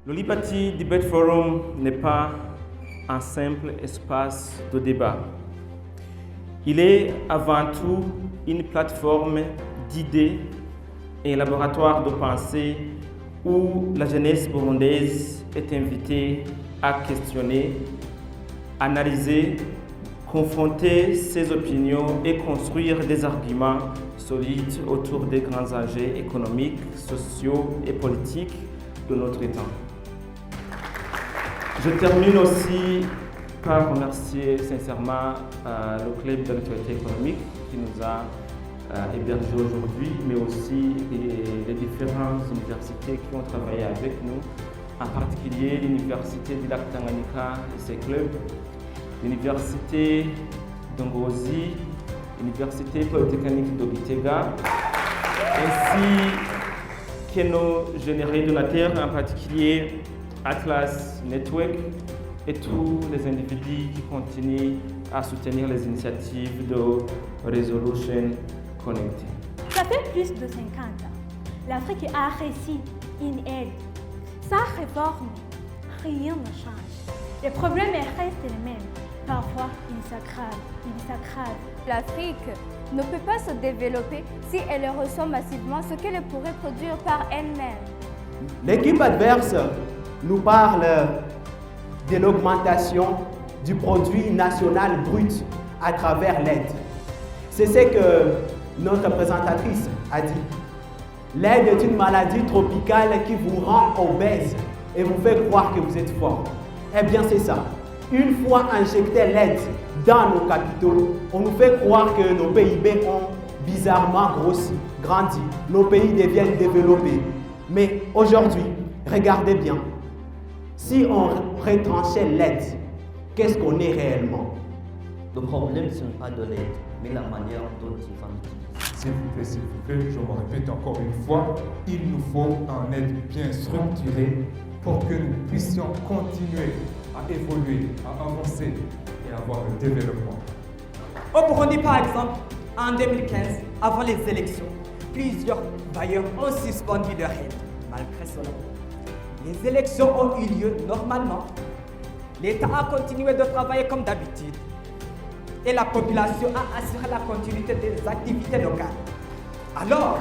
Le Liberty Debate Forum n'est pas un simple espace de débat. Il est avant tout une plateforme d'idées et un laboratoire de pensée où la jeunesse burundaise est invitée à questionner, analyser, confronter ses opinions et construire des arguments solides autour des grands enjeux économiques, sociaux et politiques de notre temps. Je termine aussi par remercier sincèrement le Club de l'autorité économique qui nous a hébergés aujourd'hui, mais aussi les différentes universités qui ont travaillé avec nous, en particulier l'Université du Lac Tanganyika et ses clubs, l'Université d'Ngozi, l'Université polytechnique de Gitega, ainsi que nos généreux donateurs, en particulier Atlas Network et tous les individus qui continuent à soutenir les initiatives de Resolution Connected. Ça fait plus de 50 ans. L'Afrique a reçu une aide. Sans réforme, rien ne change. Les problèmes restent les mêmes. Parfois, ils s'aggravent. L'Afrique ne peut pas se développer si elle reçoit massivement ce qu'elle pourrait produire par elle-même. L'équipe adverse nous parle de l'augmentation du produit national brut à travers l'aide. C'est ce que notre présentatrice a dit. L'aide est une maladie tropicale qui vous rend obèse et vous fait croire que vous êtes fort. Eh bien, c'est ça. Une fois injecté l'aide dans nos capitaux, on nous fait croire que nos PIB ont bizarrement grandi. Nos pays deviennent développés. Mais aujourd'hui, regardez bien. Si on retranchait l'aide, qu'est-ce qu'on est réellement? Le problème, ce n'est pas de l'aide, mais la manière dont il va l'utiliser. S'il vous plaît, je me répète encore une fois, il nous faut une aide bien structurée pour que nous puissions continuer à évoluer, à avancer et à avoir le développement. Au Burundi, par exemple, en 2015, avant les élections, plusieurs bailleurs ont suspendu leur aide. Malgré cela, les élections ont eu lieu normalement. L'État a continué de travailler comme d'habitude et la population a assuré la continuité des activités locales. Alors,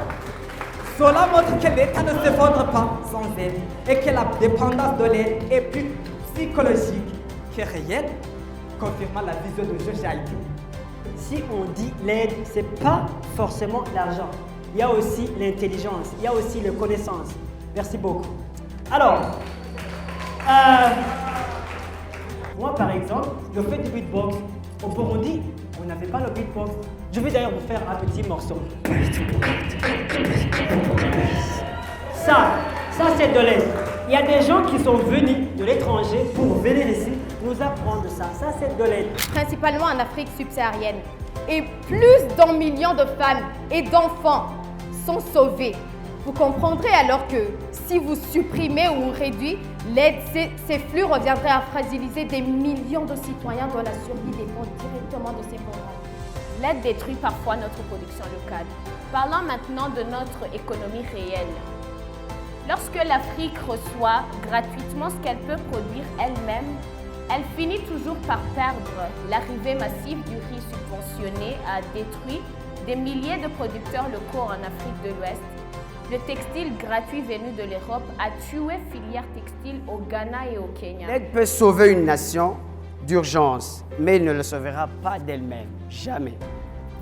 cela montre que l'État ne s'effondre pas sans aide et que la dépendance de l'aide est plus psychologique que réelle, confirmant la vision de Georges Haïti. Si on dit l'aide, ce n'est pas forcément l'argent. Il y a aussi l'intelligence, il y a aussi les connaissances. Merci beaucoup. Alors, moi par exemple, je fais du beatbox. Au Burundi, on n'avait pas le beatbox. Je vais d'ailleurs vous faire un petit morceau. Ça c'est de l'aide. Il y a des gens qui sont venus de l'étranger pour venir ici nous apprendre ça. Ça c'est de l'aide. Principalement en Afrique subsaharienne. Et plus d'1 million de femmes et d'enfants sont sauvés. Vous comprendrez alors que si vous supprimez ou réduisez l'aide, ces flux reviendraient à fragiliser des millions de citoyens dont la survie dépend directement de ces programmes. L'aide détruit parfois notre production locale. Parlons maintenant de notre économie réelle. Lorsque l'Afrique reçoit gratuitement ce qu'elle peut produire elle-même, elle finit toujours par perdre. L'arrivée massive du riz subventionné a détruit des milliers de producteurs locaux en Afrique de l'Ouest. Le textile gratuit venu de l'Europe a tué filière textile au Ghana et au Kenya. L'aide peut sauver une nation d'urgence, mais elle ne le sauvera pas d'elle-même. Jamais.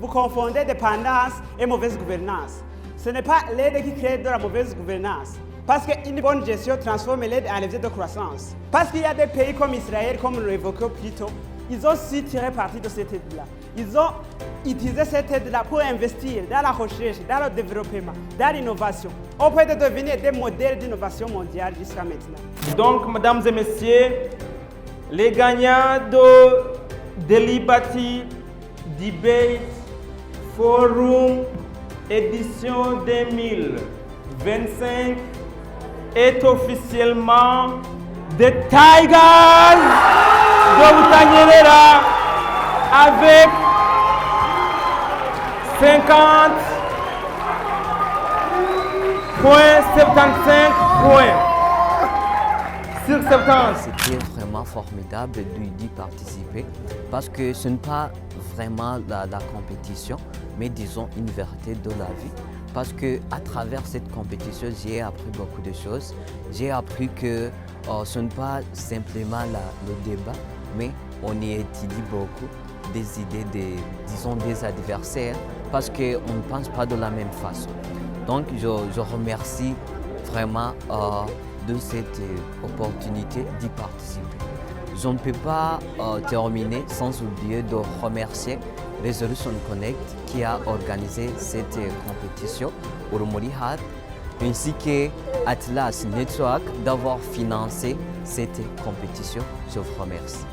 Vous confondez dépendance et mauvaise gouvernance. Ce n'est pas l'aide qui crée de la mauvaise gouvernance. Parce qu'une bonne gestion transforme l'aide en levier de croissance. Parce qu'il y a des pays comme Israël, comme nous l'évoquions plus tôt, ils ont aussi tiré parti de cette aide-là. Ils ont utilisé cette aide-là pour investir dans la recherche, dans le développement, dans l'innovation. On peut devenir des modèles d'innovation mondiale jusqu'à maintenant. Donc, mesdames et messieurs, les gagnants de Liberty Debate Forum édition 2025 est officiellement The Tigers de Butanyerera avec 50,75 points. circonstances. C'était vraiment formidable d'y participer parce que ce n'est pas vraiment la compétition, mais disons une vérité de la vie. Parce que à travers cette compétition, j'ai appris beaucoup de choses. J'ai appris que ce n'est pas simplement le débat, mais on y étudie beaucoup des idées, des adversaires, parce qu'on ne pense pas de la même façon. Donc je remercie vraiment de cette opportunité d'y participer. Je ne peux pas terminer sans oublier de remercier Resolution Connect qui a organisé cette compétition, Urumuri Heart, ainsi que Atlas Network d'avoir financé cette compétition. Je vous remercie.